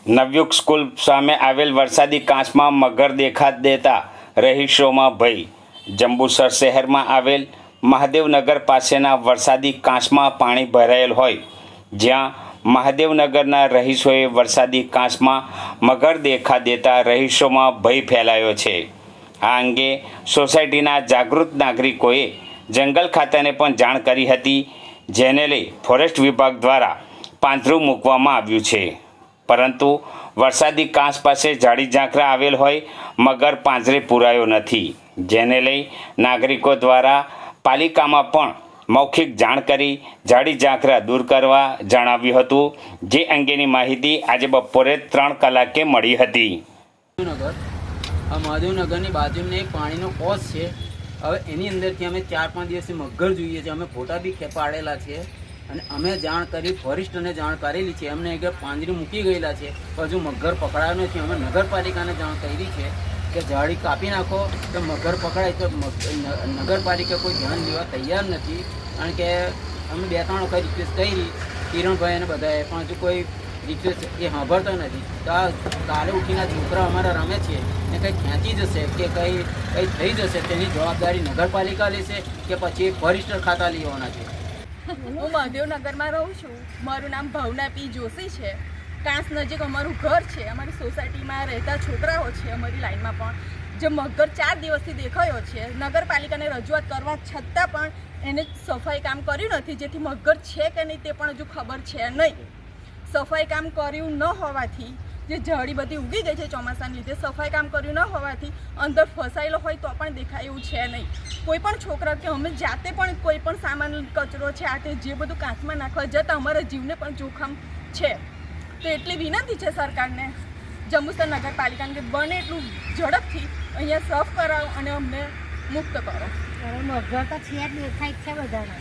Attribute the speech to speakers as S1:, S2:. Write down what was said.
S1: નવયુગ school સામે આવેલ વરસાદી કાંચમાં મગર દેતા રહીશોમાં ભય. જંબુસર શહેરમાં આવેલ મહાદેવનગર પાસેના વરસાદી કાંચમાં પાણી ભરાયેલ હોય, જ્યાં મહાદેવનગરના રહીશોએ વરસાદી કાંચમાં મગર દેતા રહીશોમાં ભય ફેલાયો છે. આ અંગે સોસાયટીના જાગૃત નાગરિકોએ જંગલ ખાતાને પણ જાણ કરી હતી, જેને લઈ ફોરેસ્ટ વિભાગ દ્વારા પાંજરું મૂકવામાં આવ્યું છે. પરંતુ વરસાદી કાંચ પાસે ઝાડી ઝાંખરા આવેલ હોય મગર પાંજરે પૂરાયો નથી, જેને લઈ નાગરિકો દ્વારા પાલિકામાં પણ મૌખિક જાણ કરી ઝાડી ઝાંખરા દૂર કરવા જણાવ્યું હતું, જે અંગેની માહિતી આજે બપોરે 3 કલાકે મળી હતી.
S2: મહાદેવનગરની બાજુમાં એક પાણીનો કોસ છે. હવે એની અંદરથી અમે 4-5 દિવસથી મગર જોઈએ છીએ. અમે ફોટા બી પાડેલા છે અને અમે જાણ કરી, ફોરેસ્ટને જાણ કરેલી છે. એમને એક પાંજરી મૂકી ગયેલા છે, હજુ મગર પકડાયો નથી. અમે નગરપાલિકાને જાણ કરી છે કે ઝાડી કાપી નાખો તો મગર પકડાય, તો નગરપાલિકા કોઈ ધ્યાન લેવા તૈયાર નથી. કારણ કે અમે 2-3 વખત રિક્વેસ્ટ કરી કિરણભાઈ અને બધાએ, પણ હજુ કોઈ રિક્વેસ્ટ એ સાંભળતો નથી. તો કાલે ઉઠીને છોકરા અમારા રમે છે ને કંઈ ખેંચી જશે કે કંઈ થઈ જશે, તેની જવાબદારી નગરપાલિકા લેશે કે પછી ફોરેસ્ટર ખાતા લેવાના છે.
S3: હું મહાદેવનગરમાં રહું છું. મારું નામ ભાવના પી જોશી છે. કાંસ નજીક અમારું ઘર છે. અમારી સોસાયટીમાં રહેતા છોકરાઓ છે. અમારી લાઈનમાં પણ જે મગર 4 દિવસથી દેખાયો છે. નગરપાલિકાને રજૂઆત કરવા છતાં પણ એને સફાઈ કામ કર્યું નથી, જેથી મગર છે કે નહીં તે પણ હજુ ખબર છે નહીં. સફાઈ કામ કર્યું ન હોવાથી જે ઝાડી બધી ઉગી ગઈ છે ચોમાસાને લીધે, સફાઈ કામ કર્યું ન હોવાથી અંદર ફસાયેલો હોય તો પણ દેખાય એવું છે નહીં. કોઈ પણ છોકરા કે અમે જાતે પણ કોઈ પણ સામાન કચરો છે આ તે જે બધું કાંચમાં નાખવા જતાં અમારા જીવને પણ જોખમ છે. તો એટલી વિનંતી છે સરકારને, જંબુસર નગરપાલિકાને, કે બને એટલું ઝડપથી અહીંયા સાફ કરાવો અને અમને મુક્ત કરો.
S4: મગર તો છે, દેખાય છે બધાને.